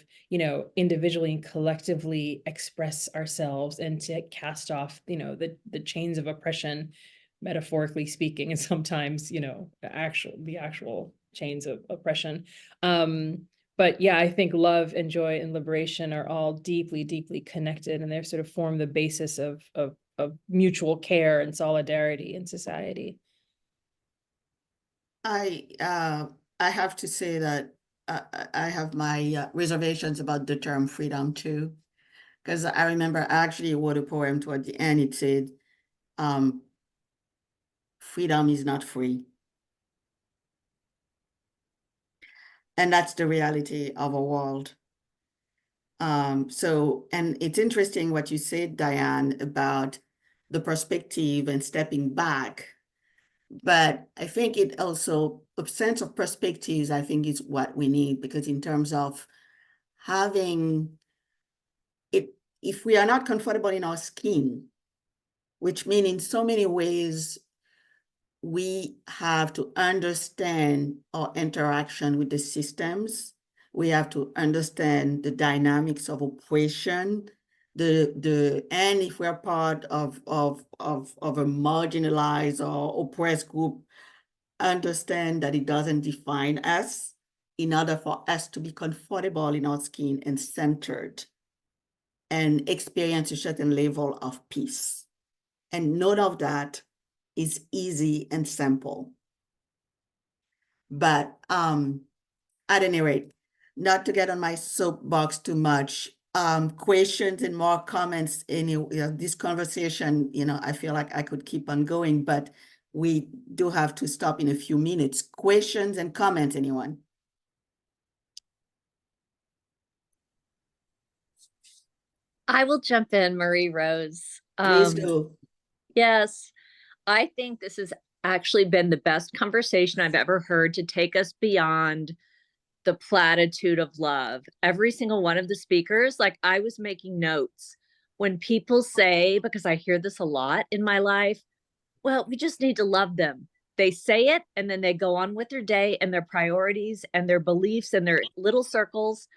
individually and collectively express ourselves and to cast off, the chains of oppression, metaphorically speaking, and sometimes, the actual chains of oppression. But yeah, I think love and joy and liberation are all deeply, deeply connected, and they sort of form the basis of mutual care and solidarity in society. I have to say that I have my reservations about the term freedom too, because I remember I actually wrote a poem toward the end. It said, freedom is not free. And that's the reality of our world. And it's interesting what you said, Diane, about the perspective and stepping back. But I think it also, a sense of perspectives, I think is what we need, because in terms of having it, if we are not comfortable in our skin, which means in so many ways, we have to understand our interaction with the systems. We have to understand the dynamics of oppression, and if we're part of a marginalized or oppressed group, understand that it doesn't define us, in order for us to be comfortable in our skin and centered and experience a certain level of peace. And none of that is easy and simple. But at any rate, not to get on my soapbox too much, questions and more comments in this conversation, I feel like I could keep on going, but we do have to stop in a few minutes. Questions and comments, anyone? I will jump in, Marie Rose. Please do. Yes. I think this has actually been the best conversation I've ever heard to take us beyond the platitude of love. Every single one of the speakers, like I was making notes when people say, because I hear this a lot in my life, well, we just need to love them. They say it and then they go on with their day and their priorities and their beliefs and their little circles.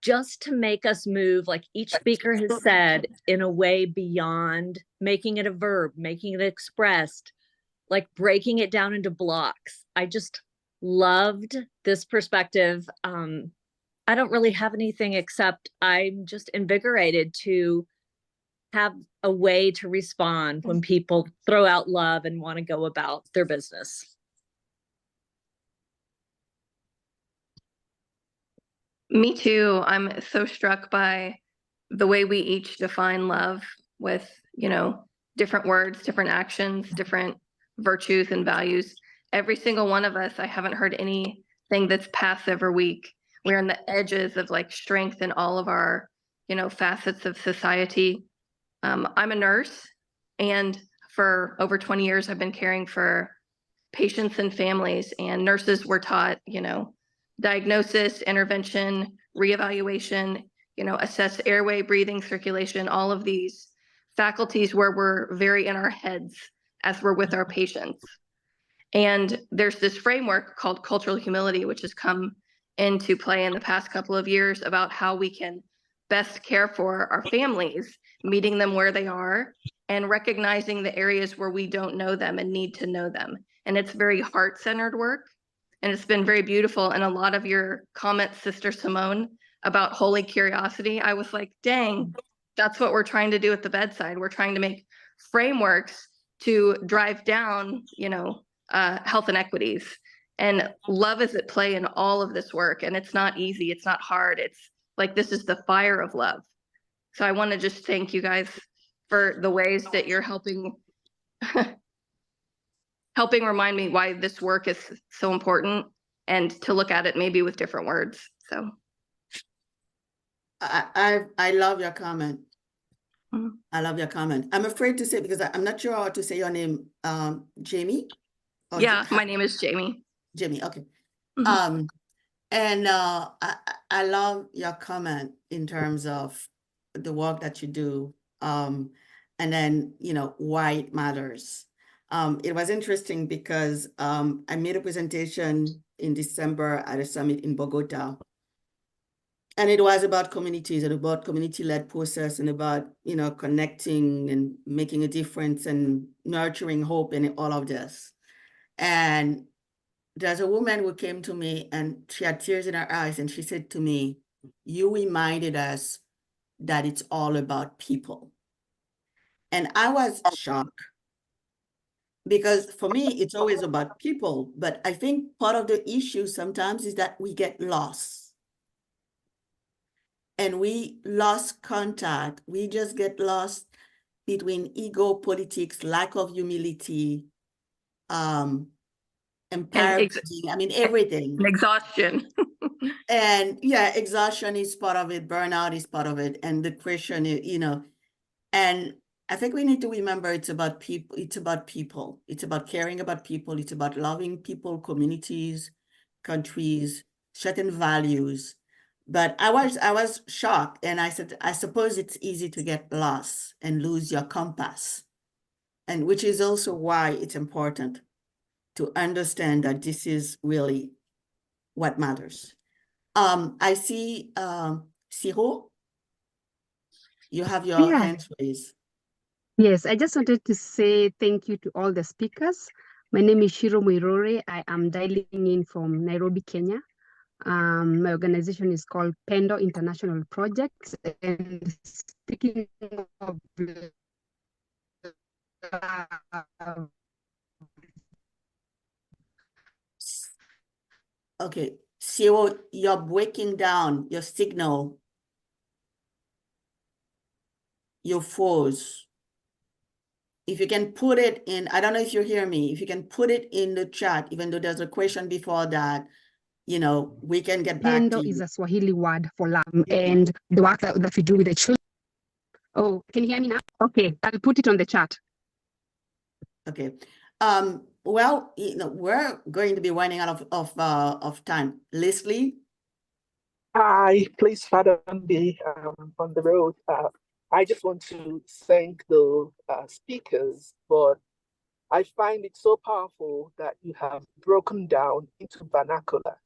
Just to make us move, like each speaker has said, in a way beyond making it a verb, making it expressed, like breaking it down into blocks. I just loved this perspective. I don't really have anything except I'm just invigorated to have a way to respond when people throw out love and want to go about their business. Me too. I'm so struck by the way we each define love with, different words, different actions, different virtues and values. Every single one of us, I haven't heard anything that's passive or weak. We're on the edges of like strength in all of our, facets of society. I'm a nurse, and for over 20 years, I've been caring for patients and families, and nurses were taught, diagnosis, intervention, reevaluation, assess airway, breathing, circulation, all of these faculties where we're very in our heads as we're with our patients. And there's this framework called cultural humility, which has come into play in the past couple of years about how we can best care for our families, meeting them where they are and recognizing the areas where we don't know them and need to know them. And it's very heart-centered work. And it's been very beautiful. And a lot of your comments, Sister Simone, about holy curiosity, I was like, dang, that's what we're trying to do at the bedside. We're trying to make frameworks to drive down, health inequities. And love is at play in all of this work. And it's not easy. It's not hard. It's like, this is the fire of love. So I want to just thank you guys for the ways that you're helping remind me why this work is so important and to look at it maybe with different words. So I love your comment. Mhm. I love your comment. I'm afraid to say, because I'm not sure how to say your name, Jamie? Or yeah, my name is Jamie. Jamie, okay. Mhm. And I love your comment in terms of the work that you do, and then, why it matters. It was interesting because I made a presentation in December at a summit in Bogota. And it was about communities and about community-led process and about, connecting and making a difference and nurturing hope in all of this. And there's a woman who came to me and she had tears in her eyes and she said to me, you reminded us that it's all about people. And I was shocked because for me, it's always about people. But I think part of the issue sometimes is that we get lost. And we lost contact. We just get lost between ego, politics, lack of humility, empowerment, everything. And exhaustion. And yeah, exhaustion is part of it. Burnout is part of it. And depression, and I think we need to remember it's about people. It's about people. It's about caring about people. It's about loving people, communities, countries, certain values. But I was shocked, and I said, I suppose it's easy to get lost and lose your compass, and which is also why it's important to understand that this is really what matters. I see, Siro, you have your hand raised. Yes, I just wanted to say thank you to all the speakers. My name is Shiro Muirore. I am dialing in from Nairobi, Kenya. My organization is called Pendo International Projects. And speaking of Okay, Siro, you're breaking down your signal. You froze. If you can put it in, I don't know if you hear me, if you can put it in the chat, even though there's a question before that, we can get back to Pendo you. is a Swahili word for love, and the work that we do with the children. Oh, can you hear me now? Okay, I'll put it on the chat. Okay. Well, we're going to be running out of time. Leslie? Hi, please pardon me on the road. I just want to thank the speakers, but I find it so powerful that you have broken down into vernacular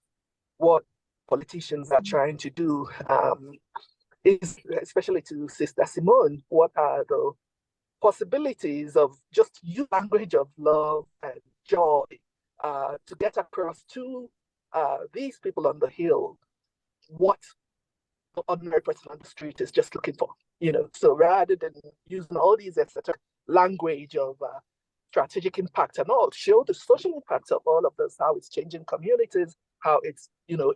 what politicians are trying to do. Is especially to Sister Simone, what are the possibilities of just use language of love and joy to get across to these people on the hill what the ordinary person on the street is just looking for, So rather than using all these etc. language of strategic impact and all, show the social impact of all of this, how it's changing communities, how it's,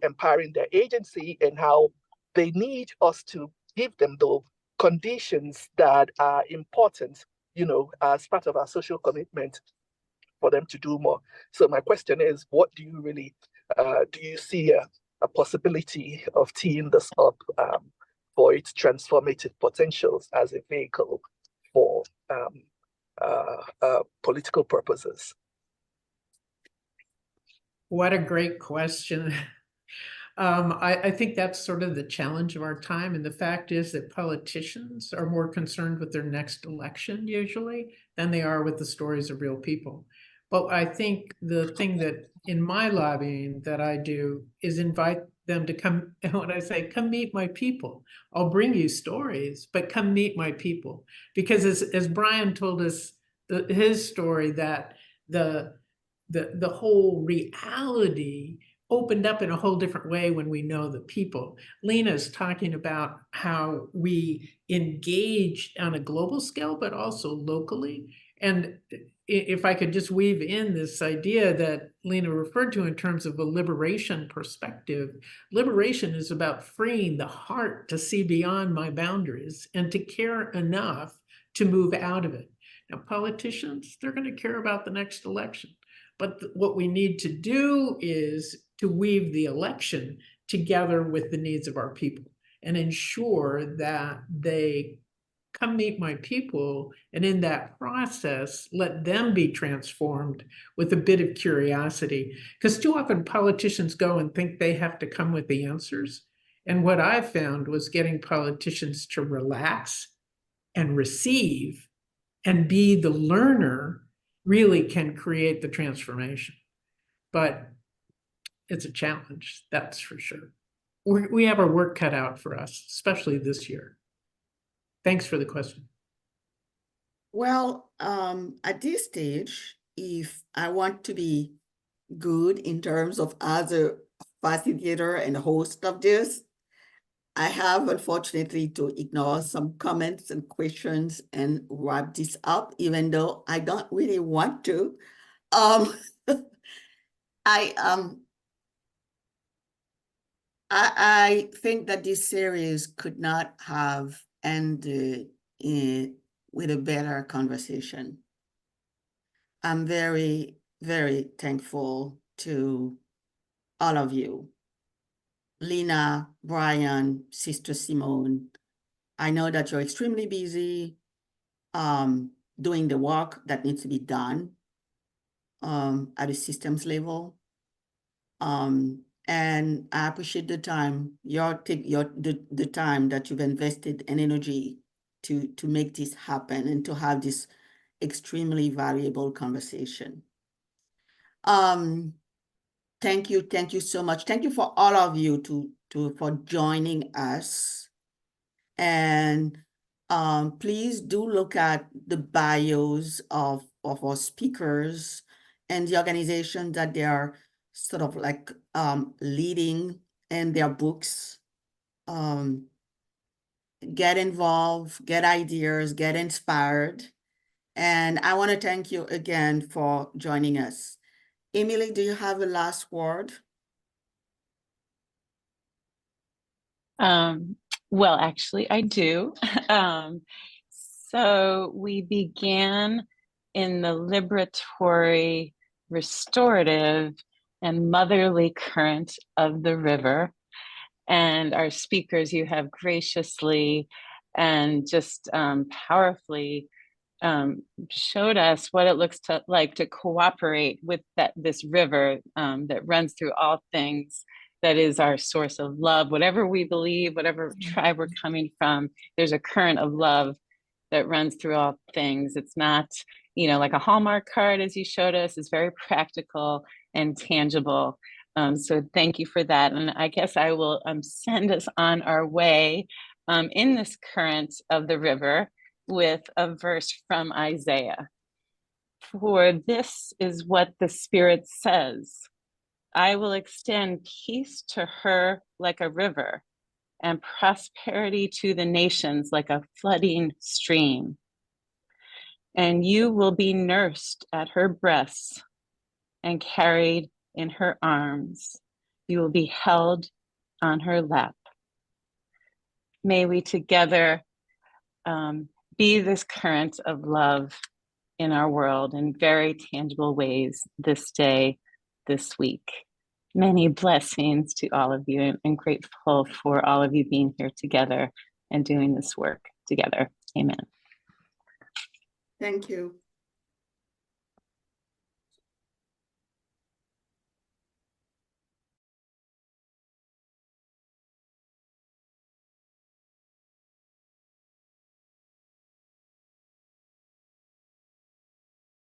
empowering their agency, and how they need us to give them the conditions that are important, as part of our social commitment for them to do more. So my question is, what do you really, do you see a possibility of teeing this up for its transformative potentials as a vehicle for political purposes? What a great question. I think that's sort of the challenge of our time. And the fact is that politicians are more concerned with their next election usually than they are with the stories of real people. But I think the thing that in my lobbying that I do is invite them to come, and when I say, come meet my people, I'll bring you stories, but come meet my people. Because as Brian told us his story, that the whole reality opened up in a whole different way when we know the people. Lina's talking about how we engage on a global scale, but also locally. And if I could just weave in this idea that Lina referred to in terms of a liberation perspective, liberation is about freeing the heart to see beyond my boundaries and to care enough to move out of it. Now, politicians, they're going to care about the next election. But what we need to do is to weave the election together with the needs of our people and ensure that they come meet my people, and in that process, let them be transformed with a bit of curiosity. Because too often politicians go and think they have to come with the answers. And what I found was getting politicians to relax and receive and be the learner really can create the transformation. But it's a challenge, that's for sure. We have our work cut out for us, especially this year. Thanks for the question. Well, at this stage, if I want to be good in terms of as a facilitator and host of this, I have unfortunately to ignore some comments and questions and wrap this up, even though I don't really want to. I think that this series could not have ended with a better conversation. I'm very, very thankful to all of you. Lina, Brian, Sister Simone. I know that you're extremely busy doing the work that needs to be done at a systems level. And I appreciate the time, the time that you've invested and energy to make this happen and to have this extremely valuable conversation. Thank you so much. Thank you for all of you for joining us. And please do look at the bios of our speakers and the organization that they are sort of like leading in their books. Get involved, get ideas, get inspired. And I want to thank you again for joining us. Emily, do you have a last word? Well, actually, I do. So we began in the liberatory, restorative, and motherly current of the river. And our speakers, you have graciously and just powerfully showed us what it looks like to cooperate with this river that runs through all things, that is our source of love. Whatever we believe, whatever tribe we're coming from, there's a current of love that runs through all things. It's not, like a Hallmark card, as you showed us. It's very practical and tangible. So thank you for that. And I guess I will send us on our way in this current of the river with a verse from Isaiah. For this is what the Spirit says: I will extend peace to her like a river, and prosperity to the nations like a flooding stream. And you will be nursed at her breasts and carried in her arms. You will be held on her lap. May we together be this current of love in our world in very tangible ways this day, this week. Many blessings to all of you, and grateful for all of you being here together and doing this work together. Amen. Thank you.